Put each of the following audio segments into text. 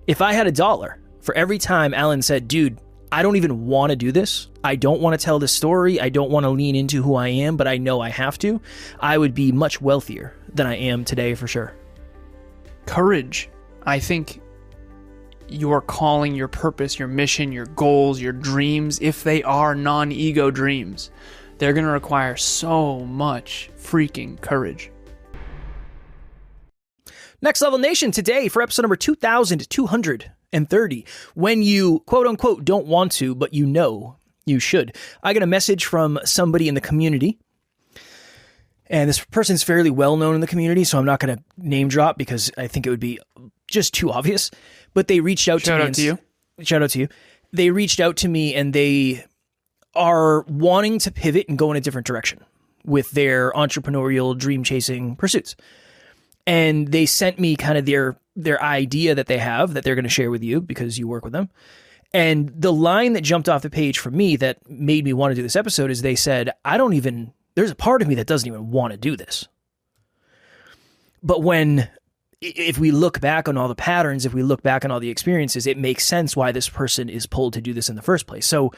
If I had $1 for every time Alan said, dude, I don't even want to do this. I don't want to tell this story. I don't want to lean into who I am, but I know I have to. I would be much wealthier than I am today for sure. Courage. I think your calling, your purpose, your mission, your goals, your dreams, if they are non-ego dreams, they're going to require so much freaking courage. Next Level Nation today for episode number 2230. When you quote unquote don't want to, but you know you should. I got a message from somebody in the community. And this person's fairly well known in the community, so I'm not going to name drop because I think it would be just too obvious. But they reached out to me. Shout out to you. They reached out to me and they are wanting to pivot and go in a different direction with their entrepreneurial dream chasing pursuits. And they sent me kind of their idea that they have that they're going to share with you because you work with them. And the line that jumped off the page for me that made me want to do this episode is they said, there's a part of me that doesn't even want to do this. But if we look back on all the patterns, if we look back on all the experiences, it makes sense why this person is pulled to do this in the first place. So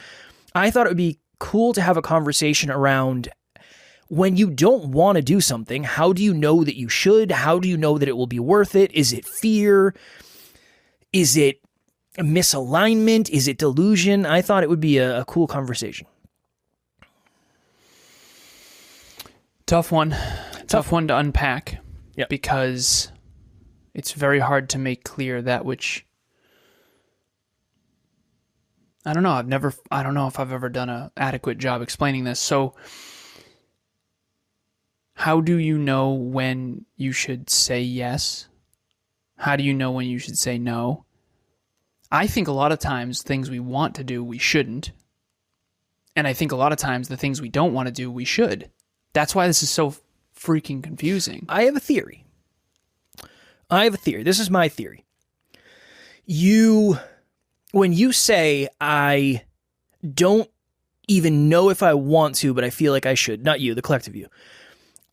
I thought it would be cool to have a conversation around when you don't want to do something, how do you know that you should? How do you know that it will be worth it? Is it fear? Is it a misalignment? Is it delusion? I thought it would be a cool conversation. Tough one to unpack. Yep. Because it's very hard to make clear that which I don't know if I've ever done an adequate job explaining this. So how do you know when you should say yes? How do you know when you should say no? I think a lot of times things we want to do, we shouldn't. And I think a lot of times the things we don't want to do, we should. That's why this is so freaking confusing. I have a theory. This is my theory. When you say, I don't even know if I want to, but I feel like I should, not you, the collective you.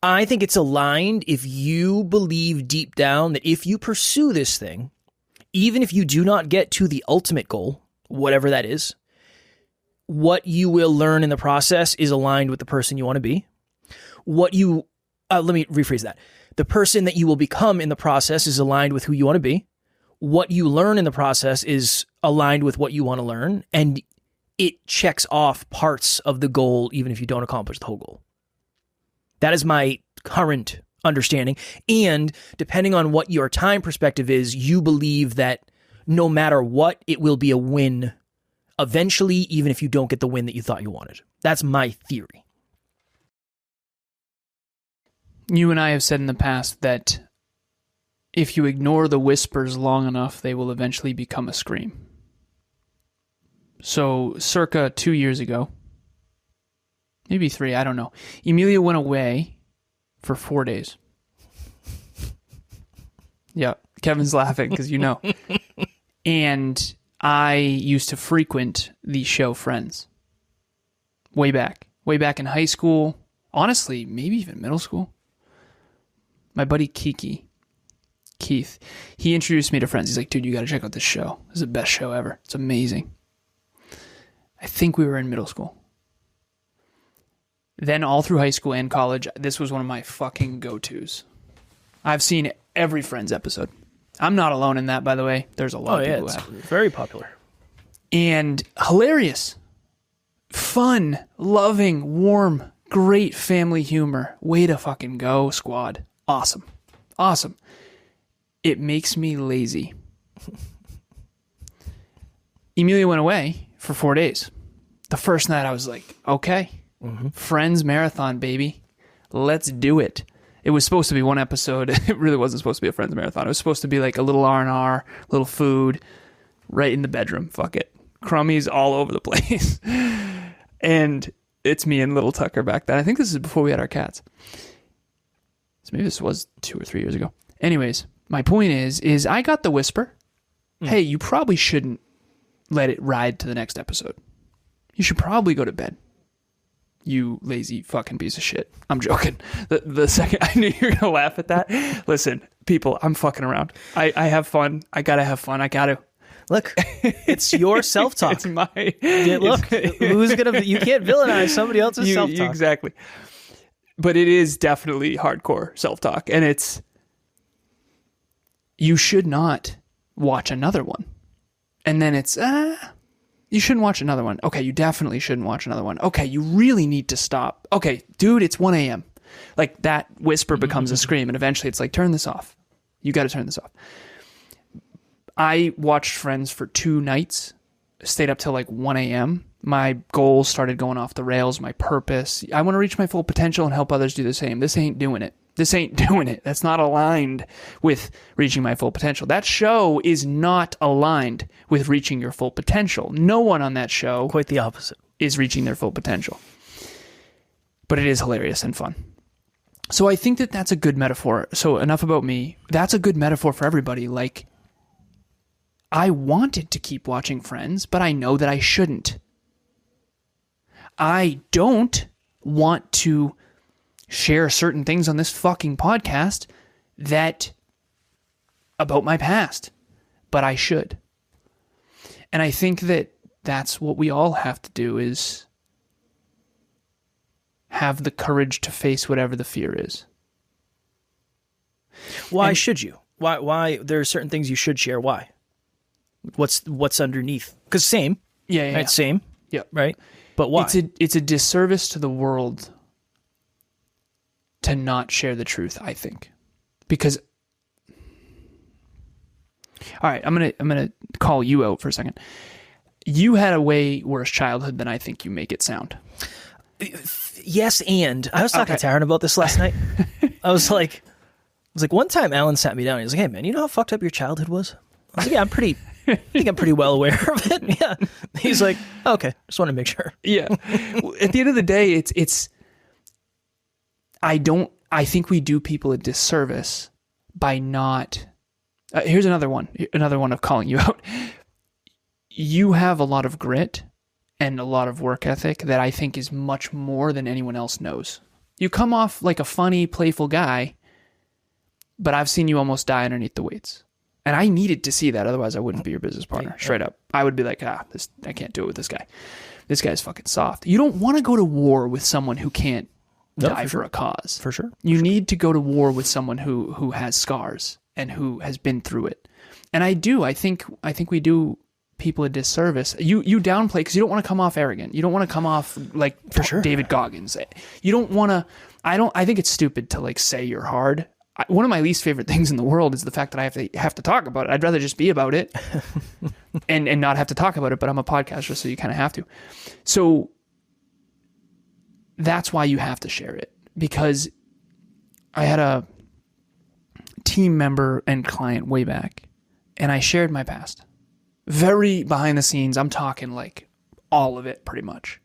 I think it's aligned if you believe deep down that if you pursue this thing, even if you do not get to the ultimate goal, whatever that is, what you will learn in the process is aligned with the person you want to be. Let me rephrase that. The person that you will become in the process is aligned with who you want to be. What you learn in the process is aligned with what you want to learn, and it checks off parts of the goal even if you don't accomplish the whole goal. That is my current understanding. And depending on what your time perspective is, you believe that no matter what, it will be a win eventually, even if you don't get the win that you thought you wanted. That's my theory. You and I have said in the past that if you ignore the whispers long enough, they will eventually become a scream. So circa 2 years ago, maybe 3, I don't know. Emilia went away for 4 days. Yeah, Kevin's laughing because you know. And I used to frequent the show Friends. Way back in high school. Honestly, maybe even middle school. My buddy Keith, he introduced me to Friends. He's like, dude, you got to check out this show. This is the best show ever. It's amazing. I think we were in middle school. Then all through high school and college, this was one of my fucking go-tos. I've seen every Friends episode. I'm not alone in that, by the way. There's a lot of people who have. Very popular. And hilarious. Fun, loving, warm, great family humor. Way to fucking go, squad. Awesome. It makes me lazy. Emilia went away for 4 days. The first night I was like, okay. Friends marathon, baby. Let's do it. It was supposed to be one episode. It really wasn't supposed to be a Friends marathon. It was supposed to be like a little R&R, little food, right in the bedroom. Fuck it. Crummies all over the place. And it's me and little Tucker back then. I think this is before we had our cats. So maybe this was 2 or 3 years ago. Anyways, my point is I got the whisper. Hey, you probably shouldn't let it ride to the next episode. You should probably go to bed. You lazy fucking piece of shit. I'm joking. The second I knew you were gonna laugh at that. Listen, people, I'm fucking around. I have fun. I gotta have fun. I gotta. Look, it's your self-talk. It's my... Yeah, look, who's gonna... You can't villainize somebody else's self-talk. Exactly. But it is definitely hardcore self-talk. And it's... You should not watch another one. And then it's... you shouldn't watch another one. Okay, you definitely shouldn't watch another one. Okay, you really need to stop. Okay, dude, it's 1 a.m. Like, that whisper becomes a scream, and eventually it's like, turn this off. You got to turn this off. I watched Friends for 2 nights, stayed up till like 1 a.m. My goals started going off the rails, my purpose. I want to reach my full potential and help others do the same. This ain't doing it. This ain't doing it. That's not aligned with reaching my full potential. That show is not aligned with reaching your full potential. No one on that show... Quite the opposite. ...is reaching their full potential. But it is hilarious and fun. So I think that that's a good metaphor. So enough about me. That's a good metaphor for everybody. Like, I wanted to keep watching Friends, but I know that I shouldn't. I don't want to share certain things on this fucking podcast that about my past, but I should. And I think that that's what we all have to do, is have the courage to face whatever the fear is. Why should you? Why there are certain things you should share? Why? What's underneath? Because same. Yeah. Right, same. Yeah. Right? But why? It's a disservice to the world to not share the truth, I think. Because... All right, I'm gonna call you out for a second. You had a way worse childhood than I think you make it sound. Yes, and I was talking to Taryn about this last night. I was like, one time Alan sat me down and he was like, "Hey man, you know how fucked up your childhood was?" I was like, "Yeah, I think I'm pretty well aware of it." Yeah. He's like, "Okay, just want to make sure." Yeah. At the end of the day, it's I think we do people a disservice by not... here's another one of calling you out. You have a lot of grit and a lot of work ethic that I think is much more than anyone else knows. You come off like a funny, playful guy, but I've seen you almost die underneath the weights. And I needed to see that, otherwise I wouldn't be your business partner, straight up. I would be like, I can't do it with this guy. This guy's fucking soft. You don't want to go to war with someone who can't die for a cause. For sure. You need to go to war with someone who has scars and who has been through it. And I think we do people a disservice. You downplay because you don't want to come off arrogant. You don't want to come off like for sure. David Goggins. You don't want to... I think it's stupid to like say you're hard. One of my least favorite things in the world is the fact that I have to talk about it. I'd rather just be about it and not have to talk about it, but I'm a podcaster, so you kind of have to. So that's why you have to share it, because I had a team member and client way back, and I shared my past. Very behind the scenes. I'm talking like all of it pretty much.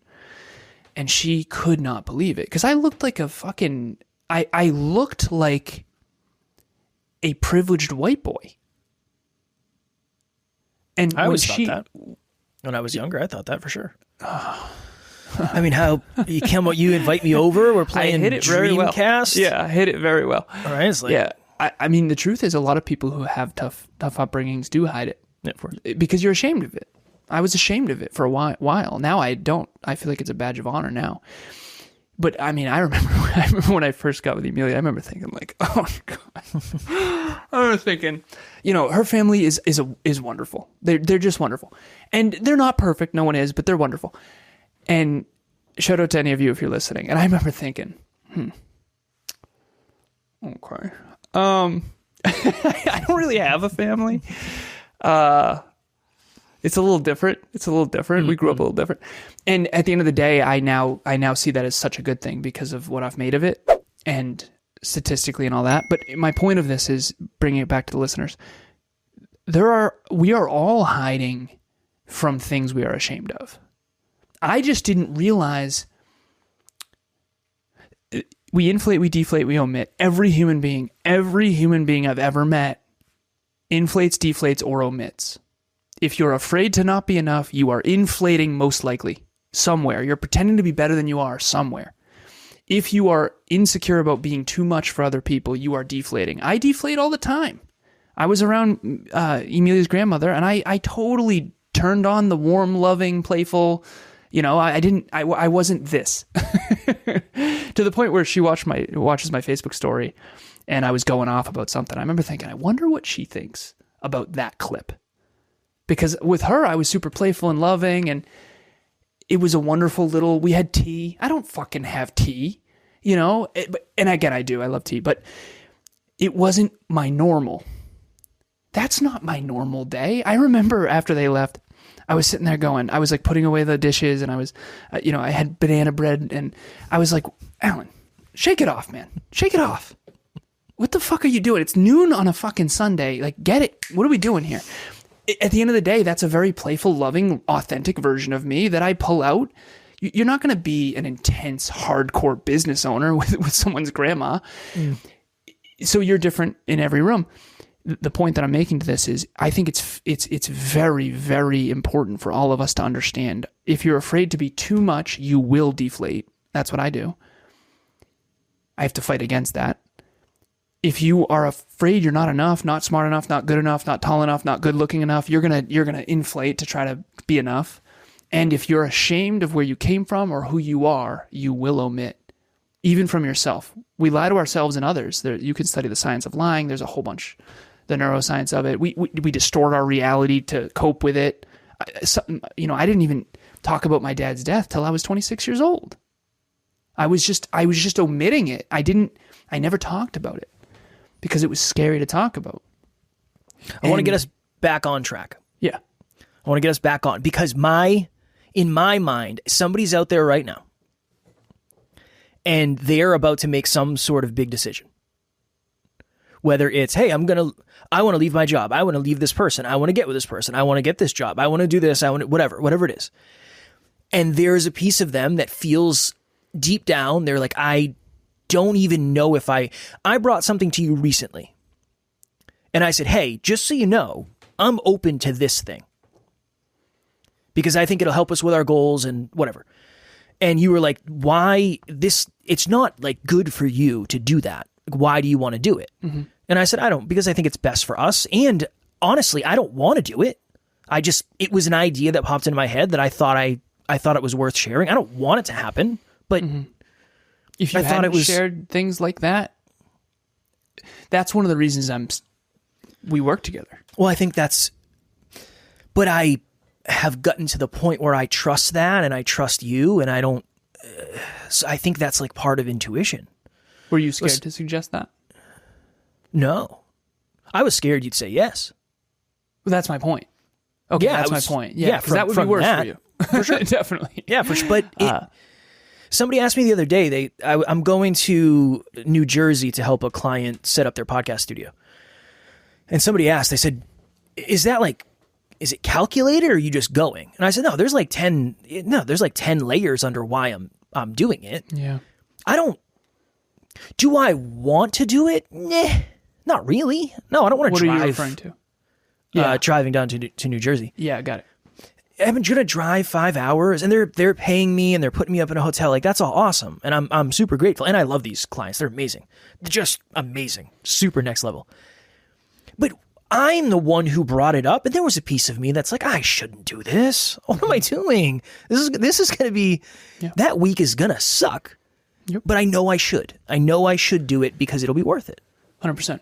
And she could not believe it because I looked like a fucking... I looked like a privileged white boy. And I always thought that. When I was younger, I thought that for sure. I mean, how you invite me over, we're playing Dreamcast. Yeah, I hit it very well. All right, it's like, yeah. I mean, the truth is a lot of people who have tough upbringings do hide it. Yeah, because you're ashamed of it. I was ashamed of it for a while. Now I don't. I feel like it's a badge of honor now. But I mean, I remember when I first got with Amelia, I remember thinking like, oh God. I remember thinking, her family is wonderful. They're just wonderful. And they're not perfect. No one is, but they're wonderful. And shout out to any of you if you're listening. And I remember thinking, okay. I don't really have a family. It's a little different. Mm-hmm. We grew up a little different. And at the end of the day, I now see that as such a good thing because of what I've made of it and statistically and all that. But my point of this is bringing it back to the listeners. We are all hiding from things we are ashamed of. I just didn't realize we inflate, we deflate, we omit. Every human being I've ever met inflates, deflates, or omits. If you're afraid to not be enough, you are inflating most likely. somewhere. You're pretending to be better than you are somewhere. If you are insecure about being too much for other people, you are deflating. I deflate all the time. I was around Emilia's grandmother, and I totally turned on the warm, loving, playful. I wasn't this to the point where she watches my Facebook story, and I was going off about something. I remember thinking, I wonder what she thinks about that clip, because with her, I was super playful and loving, and it was a wonderful little. We had tea. I don't fucking have tea, and again, I do. I love tea, but it wasn't my normal. That's not my normal day. I remember after they left, I was sitting there going, I was like putting away the dishes, and I was, I had banana bread, and I was like, Alan, shake it off, man. Shake it off. What the fuck are you doing? It's noon on a fucking Sunday. Like, get it. What are we doing here? At the end of the day, that's a very playful, loving, authentic version of me that I pull out. You're not going to be an intense, hardcore business owner with someone's grandma. Mm. So you're different in every room. The point that I'm making to this is I think it's very, very important for all of us to understand. If you're afraid to be too much, you will deflate. That's what I do. I have to fight against that. If you are afraid you're not enough, not smart enough, not good enough, not tall enough, not good looking enough, you're gonna inflate to try to be enough. And if you're ashamed of where you came from or who you are, you will omit, even from yourself. We lie to ourselves and others. You can study the science of lying. There's a whole bunch. The neuroscience of it. We distort our reality to cope with it. I didn't even talk about my dad's death till I was 26 years old. I was just omitting it. I never talked about it because it was scary to talk about. I want to get us back on track. Yeah. I want to get us back on because in my mind, somebody's out there right now and they're about to make some sort of big decision. Whether it's, hey, I want to leave my job. I want to leave this person. I want to get with this person. I want to get this job. I want to do this. I want to, whatever it is. And there's a piece of them that feels deep down. They're like, I don't even know if I brought something to you recently. And I said, hey, just so you know, I'm open to this thing because I think it'll help us with our goals and whatever. And you were like, why this? It's not like good for you to do that. Why do you want to do it? Mm-hmm. And I said, I don't, because I think it's best for us. And honestly, I don't want to do it. It was an idea that popped into my head that I thought it was worth sharing. I don't want it to happen, but if you hadn't shared things like that, that's one of the reasons we work together. Well, I think but I have gotten to the point where I trust that and I trust you and I don't, so I think that's like part of intuition. Were you scared to suggest that? No. I was scared you'd say yes. Well, that's my point. Okay, yeah, that's my point. Yeah, because that would be worse for you. For sure. Definitely. Yeah, for sure. But somebody asked me the other day, I'm going to New Jersey to help a client set up their podcast studio. And somebody asked, they said, is it calculated or are you just going? And I said, no, there's like 10 layers under why I'm doing it. Yeah. Do I want to do it? Nah, not really. No, I don't want to drive. What are you referring to? Yeah. Driving down to New Jersey. Yeah, got it. I'm going to drive 5 hours and they're paying me and they're putting me up in a hotel. Like, that's all awesome. And I'm super grateful. And I love these clients. They're amazing. They're just amazing. Super next level. But I'm the one who brought it up. And there was a piece of me that's like, I shouldn't do this. What am I doing? This is going to be, that week is going to suck. Yep. But I know I should. I know I should do it because it'll be worth it. 100%.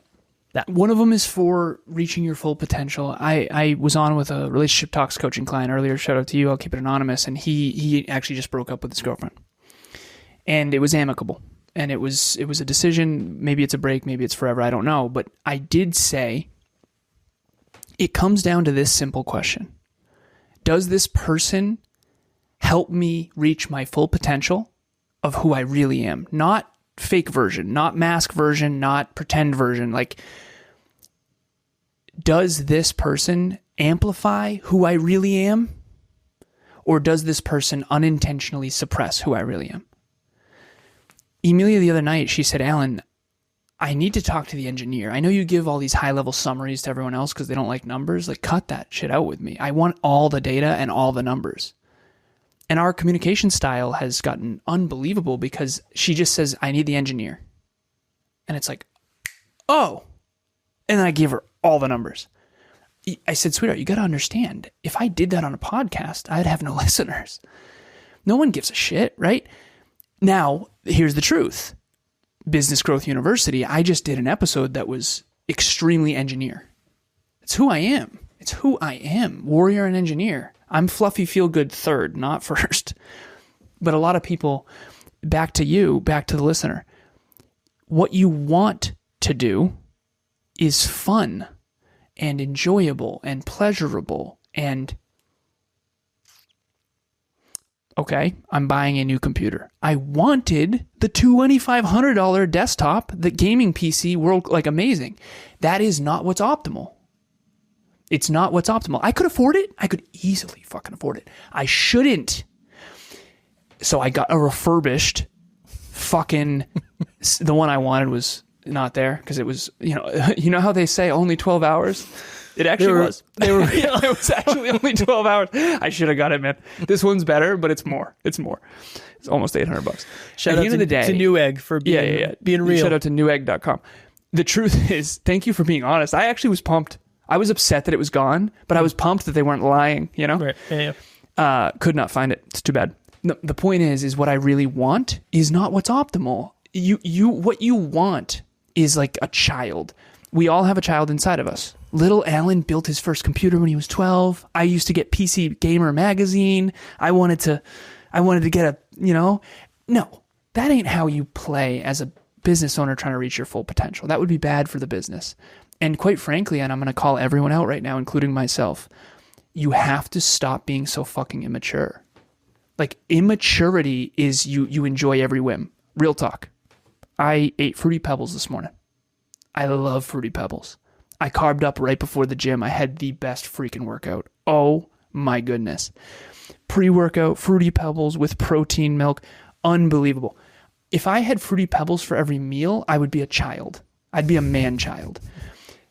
One of them is for reaching your full potential. I was on with a relationship talks coaching client earlier. Shout out to you. I'll keep it anonymous. And he actually just broke up with his girlfriend. And it was amicable. And it was a decision. Maybe it's a break. Maybe it's forever. I don't know. But I did say it comes down to this simple question. Does this person help me reach my full potential of who I really am? Not fake version, not mask version, not pretend version. Like, does this person amplify who I really am? Or does this person unintentionally suppress who I really am? Emilia the other night, she said, Alan, I need to talk to the engineer. I know you give all these high-level summaries to everyone else because they don't like numbers. Like, cut that shit out with me. I want all the data and all the numbers. And our communication style has gotten unbelievable because she just says, I need the engineer. And it's like, oh. And then I give her all the numbers. I said, sweetheart, you got to understand, if I did that on a podcast, I'd have no listeners. No one gives a shit, right? Now, here's the truth. Business Growth University, I just did an episode that was extremely engineer. It's who I am. It's who I am. Warrior and engineer. I'm fluffy, feel good third, not first. But a lot of people, back to you, back to the listener, what you want to do is fun and enjoyable and pleasurable and okay, I'm buying a new computer. I wanted the $2,500 desktop, the gaming PC world, like amazing. That is not what's optimal. It's not what's optimal. I could afford it. I could easily fucking afford it. I shouldn't. So I got a refurbished fucking, the one I wanted was not there because it was, you know how they say only 12 hours? It actually was. They were. It was actually only 12 hours. I should have got it, man. This one's better, but it's more. It's more. It's almost $800. Shout out to Newegg for being real. Shout out to newegg.com. The truth is, thank you for being honest. I actually was pumped. I was upset that it was gone, but I was pumped that they weren't lying, you know? Right. Yeah. Could not find it. It's too bad. No, the point is what I really want is not what's optimal. What you want is like a child. We all have a child inside of us. Little Alan built his first computer when he was 12. I used to get PC Gamer magazine. I wanted to get a, no, that ain't how you play as a business owner trying to reach your full potential. That would be bad for the business. And quite frankly, and I'm going to call everyone out right now, including myself, you have to stop being so fucking immature. Like immaturity is you enjoy every whim. Real talk. I ate Fruity Pebbles this morning. I love Fruity Pebbles. I carved up right before the gym. I had the best freaking workout. Oh my goodness. Pre-workout, Fruity Pebbles with protein milk. Unbelievable. If I had Fruity Pebbles for every meal, I would be a child. I'd be a man-child.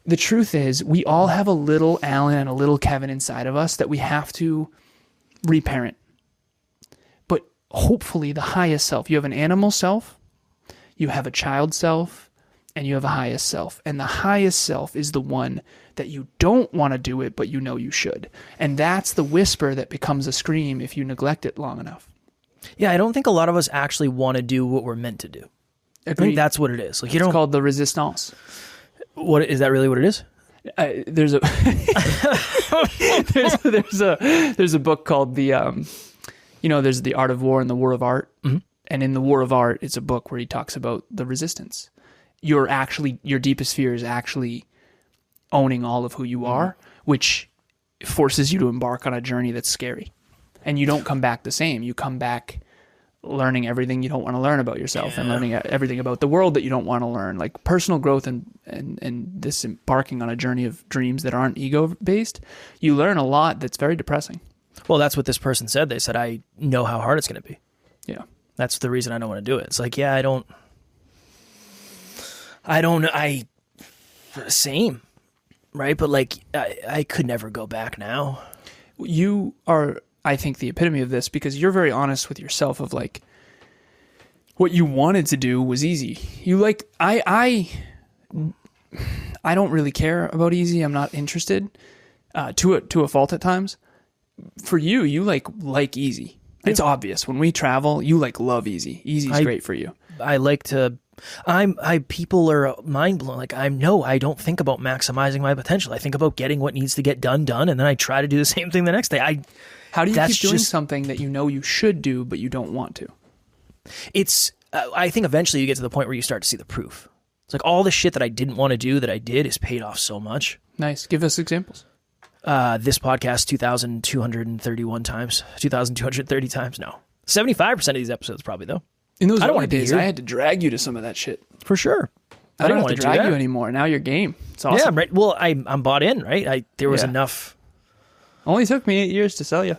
The truth is, we all have a little Alan and a little Kevin inside of us that we have to reparent. But hopefully the highest self, you have an animal self, you have a child self, and you have a highest self. And the highest self is the one that you don't want to do it, but you know you should. And that's the whisper that becomes a scream if you neglect it long enough. Yeah, I don't think a lot of us actually want to do what we're meant to do. Agreed. I think that's what it is. Like it's called the resistance. What is that really what it is? There's a there's a book called there's The Art of War and the War of Art. Mm-hmm. And in the War of Art, it's a book where he talks about the resistance. Your deepest fear is actually owning all of who you are, which forces you to embark on a journey that's scary. And you don't come back the same. You come back learning everything you don't want to learn about yourself and learning everything about the world that you don't want to learn. Like personal growth and this embarking on a journey of dreams that aren't ego-based, you learn a lot that's very depressing. Well, that's what this person said. They said, I know how hard it's going to be. Yeah. That's the reason I don't want to do it. It's like, same, right? But like, I could never go back now. You are, I think, the epitome of this because you're very honest with yourself of like, what you wanted to do was easy. You like, I don't really care about easy. I'm not interested, to a fault at times. For you like easy. It's obvious. When we travel, you love easy. Easy's great for you. I like to, people are mind blown. Like I don't think about maximizing my potential. I think about getting what needs to get done. And then I try to do the same thing the next day. How do you keep doing something that you know you should do, but you don't want to? It's, I think eventually you get to the point where you start to see the proof. It's like all the shit that I didn't want to do that I did is paid off so much. Nice. Give us examples. This podcast 2,231 times, 2,230 times. No, 75% of these episodes probably though. In those early days, I had to drag you to some of that shit. For sure. I don't want to drag you anymore. Now you're game. It's awesome. Yeah, right. Well, I'm bought in, right? There was enough. Only took me 8 years to sell you.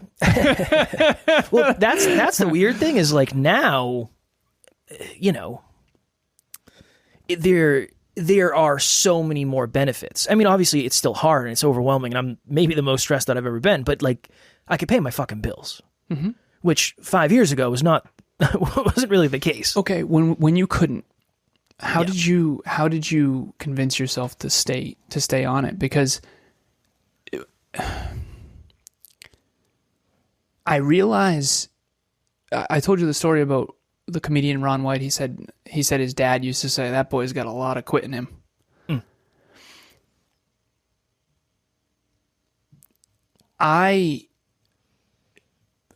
Well, that's the weird thing is like now, there are so many more benefits. I mean, obviously it's still hard and it's overwhelming and I'm maybe the most stressed that I've ever been, but like I could pay my fucking bills. Mm-hmm. which 5 years ago was not wasn't really the case. Okay, when you couldn't, how did you convince yourself to stay on it? Because I realize I told you the story about the comedian Ron White. He said his dad used to say that boy's got a lot of quit in him. I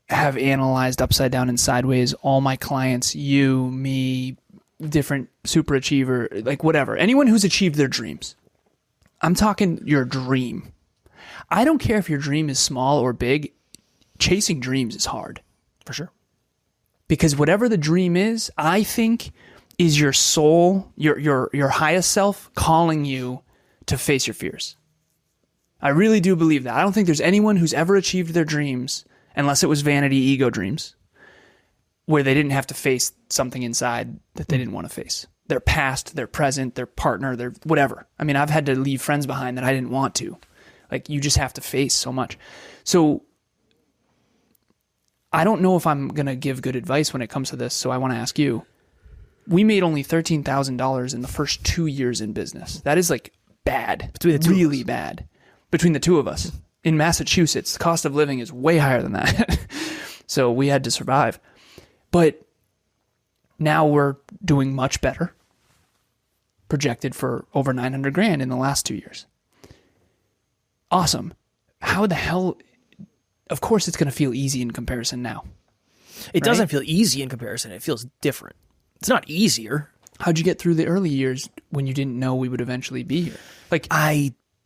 have analyzed upside down and sideways all my clients, you, me, different super achiever, like whatever. Anyone who's achieved their dreams. I'm talking your dream. I don't care if your dream is small or big. Chasing dreams is hard. For sure. Because whatever the dream is, I think is your soul, your highest self calling you to face your fears. I really do believe that. I don't think there's anyone who's ever achieved their dreams, unless it was vanity ego dreams, where they didn't have to face something inside that they didn't want to face. Their past, their present, their partner, their whatever. I mean, I've had to leave friends behind that I didn't want to. Like, you just have to face so much. So I don't know if I'm going to give good advice when it comes to this, so I want to ask you. We made only $13,000 in the first 2 years in business. That is like bad. Really bad. Between the two of us. In Massachusetts, the cost of living is way higher than that. So we had to survive. But now we're doing much better. Projected for over $900,000 in the last 2 years. Awesome. How the hell... Of course it's going to feel easy in comparison now. It doesn't feel easy in comparison. It feels different. It's not easier. How'd you get through the early years when you didn't know we would eventually be here?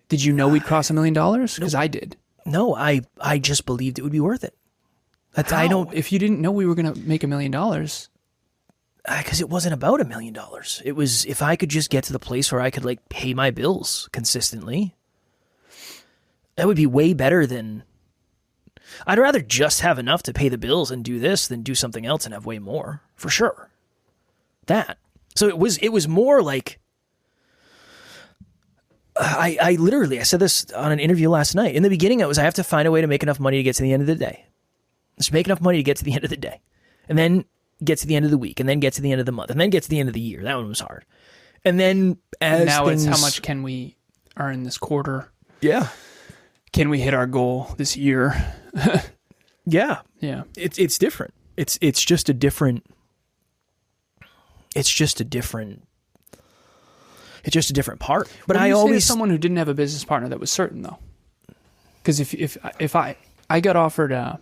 Did you know we'd cross $1 million? Because I did. No, I just believed it would be worth it. If you didn't know we were going to make $1 million. Because it wasn't about $1 million. It was, if I could just get to the place where I could like pay my bills consistently, that would be way better than... I'd rather just have enough to pay the bills and do this than do something else and have way more, for sure. That. So it was more like, I literally, I said this on an interview last night. In the beginning, it was, I have to find a way to make enough money to get to the end of the day. Just make enough money to get to the end of the day. And then get to the end of the week. And then get to the end of the month. And then get to the end of the year. That one was hard. And then it's how much can we earn this quarter? Yeah. Can we hit our goal this year? Yeah. Yeah. It's different. It's just a different part. But I always someone who didn't have a business partner that was certain though. Because if I got offered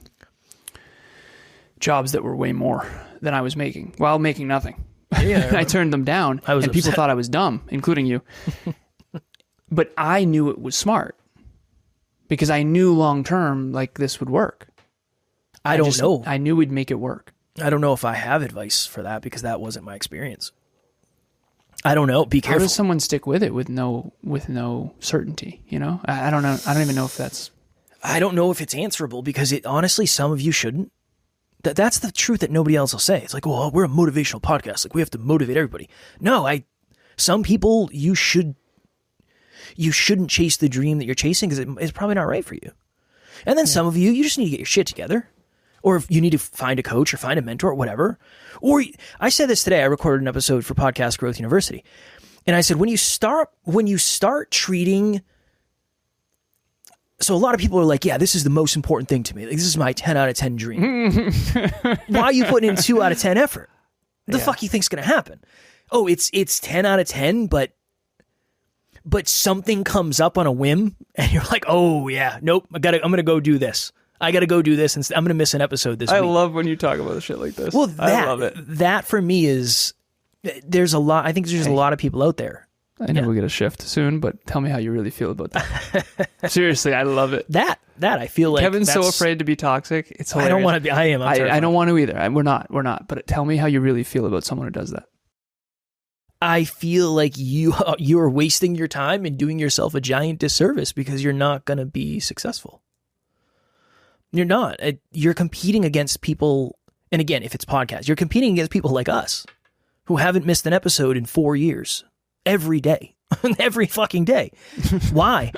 jobs that were way more than I was making while making nothing. Yeah, I turned them down and people thought I was dumb, including you. But I knew it was smart. Because I knew long term, like, this would work. I don't know. I knew we'd make it work. I don't know if I have advice for that because that wasn't my experience. I don't know. Be careful. How does someone stick with it with no certainty? You know, I don't know. I don't even know if that's. I don't know if it's answerable because honestly, some of you shouldn't. That's the truth that nobody else will say. It's like, well, we're a motivational podcast. Like, we have to motivate everybody. No, some people you shouldn't chase the dream that you're chasing because it's probably not right for you. And then some of you just need to get your shit together. Or if you need to find a coach or find a mentor or whatever. Or I said this today, I recorded an episode for Podcast Growth University. And I said, when you start treating... So a lot of people are like, yeah, this is the most important thing to me. Like, this is my 10 out of 10 dream. Why are you putting in 2 out of 10 effort? The fuck you think's going to happen? Oh, it's 10 out of 10, but something comes up on a whim and you're like, oh yeah, nope, I'm going to go do this. I got to go do this and I'm going to miss an episode this week. I love when you talk about shit like this. Well, I love it. That for me is, there's a lot, I think there's a lot of people out there. I know we'll get a shift soon, but tell me how you really feel about that. Seriously, I love it. That I feel like Kevin's so afraid to be toxic. It's hilarious. I don't want to be, I am. I don't want to either. We're not. But tell me how you really feel about someone who does that. I feel like you're wasting your time and doing yourself a giant disservice because you're not going to be successful. You're not. You're competing against people, and again, if it's podcast, you're competing against people like us who haven't missed an episode in 4 years. Every day. Every fucking day. Why?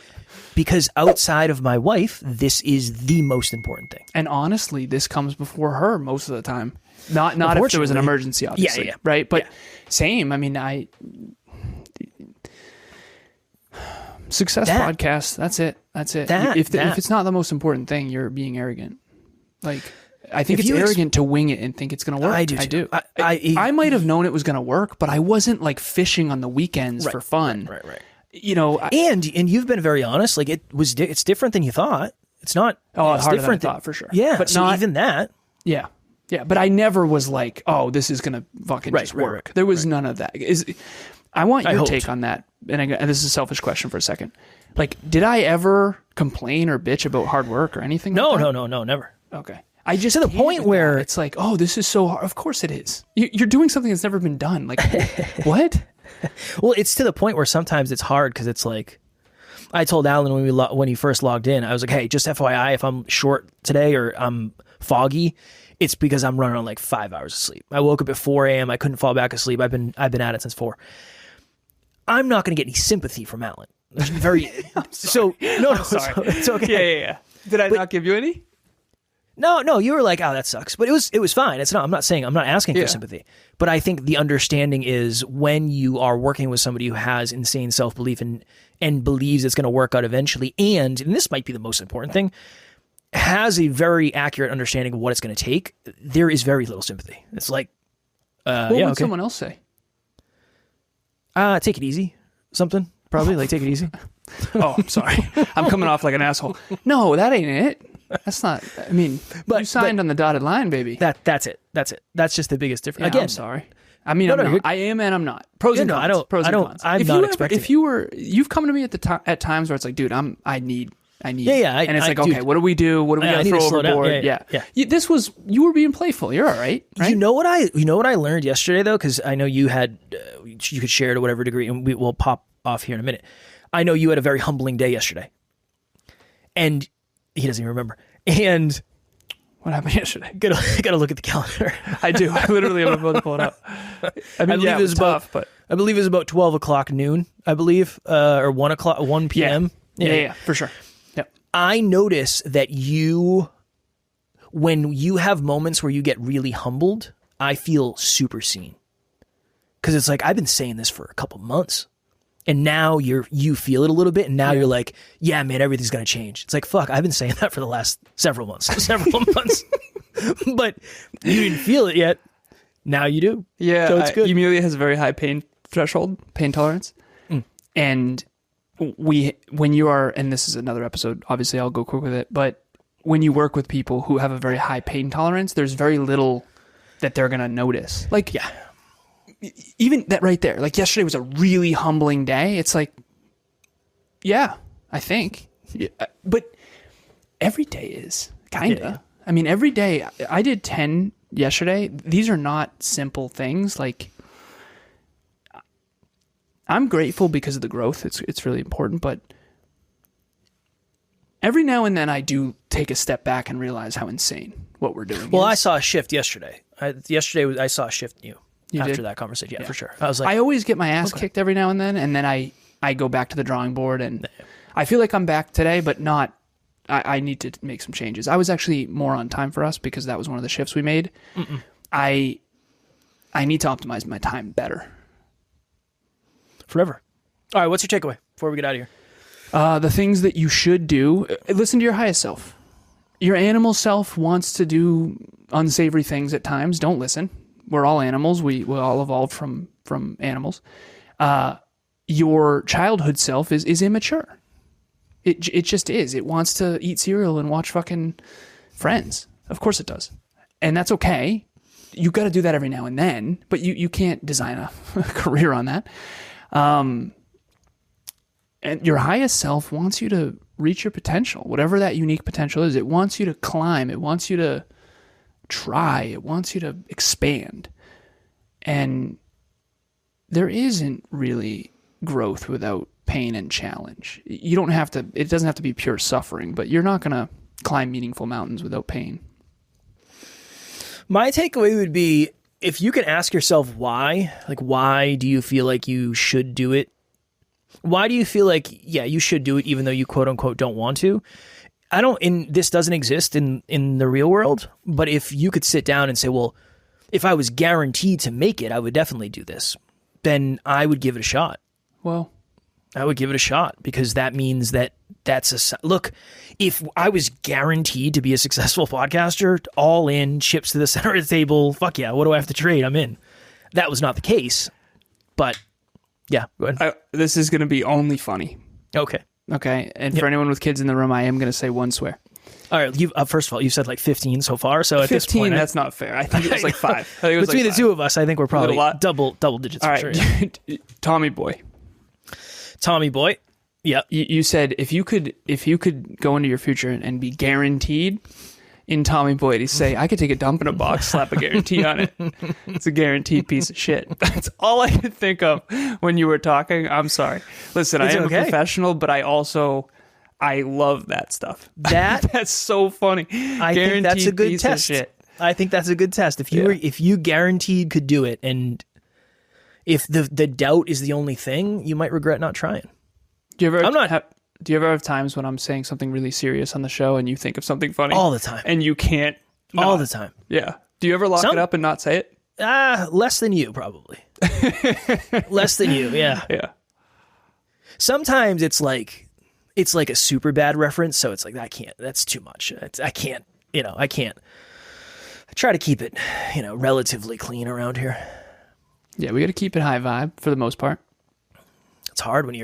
because outside of my wife, this is the most important thing. And honestly, this comes before her most of the time. Not if there was an emergency, obviously. Yeah. Right? But same. I mean, Success podcast. That's it. If it's not the most important thing, you're being arrogant. Like, I think it's arrogant to wing it and think it's going to work. I do. I might have known it was going to work, but I wasn't like fishing on the weekends for fun. Right. You know, and you've been very honest. Like it's different than you thought. It's not. Oh, it's different than I thought for sure. Yeah, but so not even that. Yeah. But I never was like, oh, this is going to fucking just work. Right. There was none of that. I want your take on that. And this is a selfish question for a second. Like, did I ever complain or bitch about hard work or anything? No, like that? no, never. Okay. I just to the point where it's like, oh, this is so hard. Of course it is. You're doing something that's never been done. Like, what? Well, it's to the point where sometimes it's hard because it's like, I told Alan when he first logged in, I was like, hey, just FYI, if I'm short today or I'm foggy, it's because I'm running on like 5 hours of sleep. I woke up at 4 a.m. I couldn't fall back asleep. I've been at it since 4. I'm not going to get any sympathy from Alan. Very so no, sorry. It's okay. Yeah. Did I not give you any? No, you were like, oh, that sucks. But it was fine. I'm not asking for sympathy. But I think the understanding is when you are working with somebody who has insane self-belief and believes it's going to work out eventually, and this might be the most important thing, has a very accurate understanding of what it's going to take, there is very little sympathy. It's like, what would someone else say? Take it easy. Something. Probably like take it easy. Oh, I'm sorry. I'm coming off like an asshole. No, that ain't it. That's not. I mean, you signed on the dotted line, baby. That's it. That's just the biggest difference. Yeah, Again, I'm sorry. I mean, I am and I'm not. Pros and cons. Pros and cons. I'm not expecting. If you've come to me at times where it's like, dude, I need. Yeah. And it's like, okay, what do we do? What do we got to throw overboard? Yeah. You were being playful. You're all right. You know what I learned yesterday though, because I know you had you could share to whatever degree, and we will pop off here in a minute. I know you had a very humbling day yesterday, and he doesn't even remember. And what happened yesterday? Gotta look at the calendar. I do. I literally am about to pull it up. I mean, it was tough, but I believe it was about 12 o'clock noon. I believe, or 1 p.m. Yeah, for sure. Yep. I notice that when you have moments where you get really humbled, I feel super seen. Because it's like, I've been saying this for a couple months. And now you feel it a little bit, and now you're like, yeah, man, everything's going to change. It's like, fuck, I've been saying that for the last several months. But you didn't feel it yet. Now you do. Yeah. So it's good. Emilia has a very high pain threshold, pain tolerance. And when you are, and this is another episode, obviously I'll go quick with it, but when you work with people who have a very high pain tolerance, there's very little that they're going to notice. Like, even that right there, like yesterday was a really humbling day. It's like, yeah, I think. Yeah, but every day is kind of. Yeah. I mean, every day, I did 10 yesterday. These are not simple things. Like, I'm grateful because of the growth. It's really important, but every now and then I do take a step back and realize how insane what we're doing. Well, I saw a shift yesterday. I saw a shift in you. After did? That conversation, yeah, for sure. I was like, I always get my ass kicked every now and then I go back to the drawing board, and I feel like I'm back today, but not. I need to make some changes. I was actually more on time for us because that was one of the shifts we made. I need to optimize my time better. Forever. All right, what's your takeaway before we get out of here? The things that you should do. Listen to your highest self. Your animal self wants to do unsavory things at times. Don't listen. We're all animals. We all evolved from animals. Your childhood self is immature. It just is. It wants to eat cereal and watch fucking Friends. Of course it does. And that's okay. You got to do that every now and then, but you can't design a career on that. And your highest self wants you to reach your potential, whatever that unique potential is. It wants you to climb. It wants you to try. It wants you to expand. And there isn't really growth without pain and challenge. It doesn't have to be pure suffering, but you're not going to climb meaningful mountains without pain. My takeaway would be, if you can ask yourself why do you feel like you should do it? Why do you feel like, yeah, you should do it even though you quote unquote don't want to? This doesn't exist in the real world, but if you could sit down and say, well, if I was guaranteed to make it, I would definitely do this, then I would give it a shot. Well, I would give it a shot because that means that look, if I was guaranteed to be a successful podcaster, all in, chips to the center of the table, fuck yeah, what do I have to trade? I'm in. That was not the case, but yeah, go ahead. This is going to be only funny. Okay. And for anyone with kids in the room, I am going to say one swear. All right. First of all, you've said like 15 so far. So at 15, this point, that's not fair. I think it was like 5. I think it was between like the two of us, I think we're probably double digits. All for right. sure. Tommy boy. Yeah. You said if you could go into your future and be guaranteed in Tommy Boy to say, I could take a dump in a box, slap a guarantee on it. It's a guaranteed piece of shit. That's all I could think of when you were talking. I'm sorry. Listen, I am a professional, but I love that stuff. That's so funny. I think that's a good test. I think that's a good test. If you guaranteed could do it, and if the doubt is the only thing, you might regret not trying. Do you ever have times when I'm saying something really serious on the show and you think of something funny? All the time. And you can't not? All the time. Yeah. Do you ever lock it up and not say it? Less than you, probably. Less than you, yeah. Yeah. Sometimes it's like a super bad reference, so it's like, that's too much. I can't. I try to keep it, relatively clean around here. Yeah, we got to keep it high vibe for the most part. It's hard when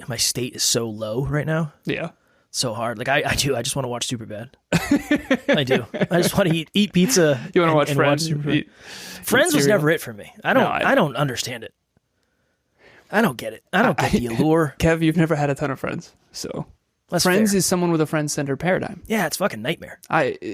my state is so low right now. Yeah. So hard. Like I just want to watch Superbad. I do. I just want to eat pizza. You want to watch Friends? Friends was never it for me. I don't understand it. I don't get it. I don't get the allure. Kev, you've never had a ton of friends. So That's Friends fair. is someone with a friend-centered paradigm. Yeah, it's fucking nightmare.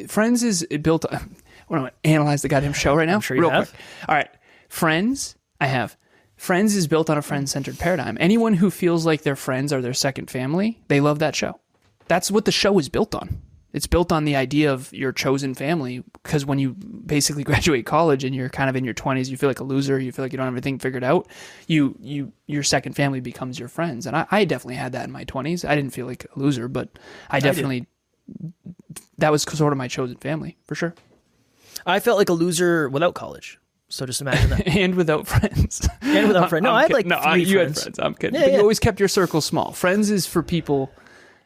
Friends is built. I want to analyze the goddamn show right now. I'm sure you have. Quick. All right. Friends, I have. Friends is built on a friend-centered paradigm. Anyone who feels like their friends are their second family, they love that show. That's what the show is built on. It's built on the idea of your chosen family, because when you basically graduate college and you're kind of in your 20s, you feel like a loser, you feel like you don't have everything figured out, your second family becomes your friends. And I definitely had that in my 20s. I didn't feel like a loser, but that was sort of my chosen family, for sure. I felt like a loser without college. So just imagine that. And without friends. And without friends. No, I had like three you friends. had friends. I'm kidding. But you always kept your circle small. Friends is for people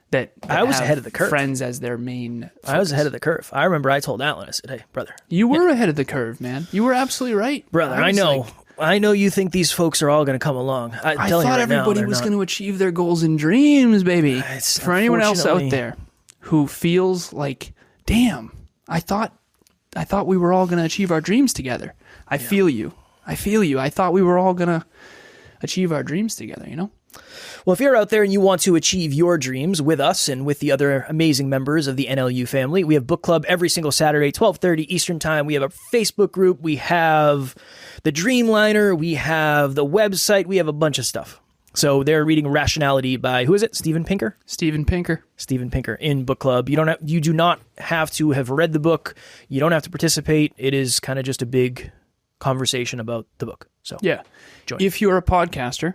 that I was have ahead of the curve. Friends as their main focus. I was ahead of the curve. I remember I told Alan, I said, hey, brother. You were ahead of the curve, man. You were absolutely right. Brother, I know. I know you think these folks are all going to come along. I thought everybody was going to achieve their goals and dreams, baby. For anyone else out there who feels like, damn, I thought we were all going to achieve our dreams together. I feel you. I thought we were all going to achieve our dreams together, Well, if you're out there and you want to achieve your dreams with us and with the other amazing members of the NLU family, we have book club every single Saturday, 12:30 Eastern Time. We have a Facebook group. We have the Dreamliner. We have the website. We have a bunch of stuff. So they're reading Rationality by, who is it? Steven Pinker? Steven Pinker in book club. You do not have to have read the book. You don't have to participate. It is kind of just a big conversation about the book. So yeah, join. If you're a podcaster,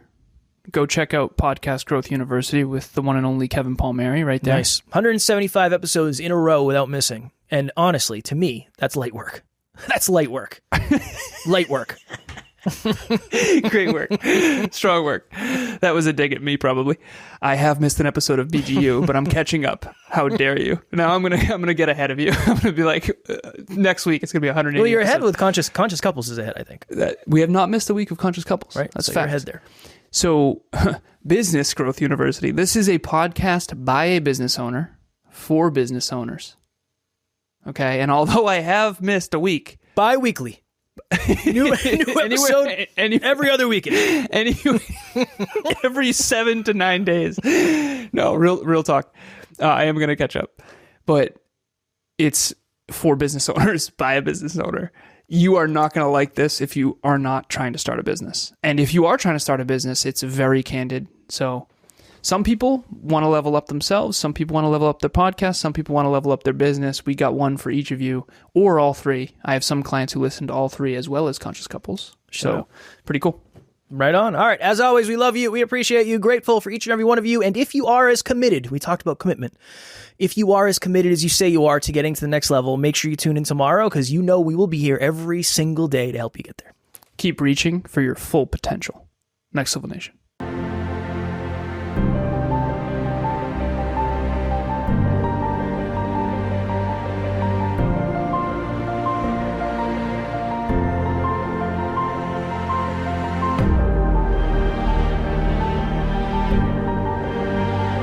go check out Podcast Growth University with the one and only Kevin Palmieri right there. Nice. 175 episodes in a row without missing. And honestly, to me, that's light work. That's light work. Light work. Great work. Strong work. That was a dig at me, probably. I have missed an episode of BGU, but I'm catching up. How dare you? Now I'm gonna get ahead of you. I'm gonna be like, next week it's gonna be 180. Well, you're ahead episodes. with Conscious Couples is ahead, I think. We have not missed a week of Conscious Couples. Right. That's so fact. you're ahead there. So, Business Growth University. This is a podcast by a business owner for business owners. Okay, and although I have missed a week, bi-weekly. New episode every other weekend. Every 7 to 9 days. No, real talk. I am going to catch up. But it's for business owners by a business owner. You are not going to like this if you are not trying to start a business. And if you are trying to start a business, it's very candid. So some people want to level up themselves. Some people want to level up their podcast. Some people want to level up their business. We got one for each of you, or all three. I have some clients who listen to all three as well as Conscious Couples. So pretty cool. Right on. All right. As always, we love you. We appreciate you. Grateful for each and every one of you. And if you are as committed, we talked about commitment. If you are as committed as you say you are to getting to the next level, make sure you tune in tomorrow because we will be here every single day to help you get there. Keep reaching for your full potential. Next Level Nation.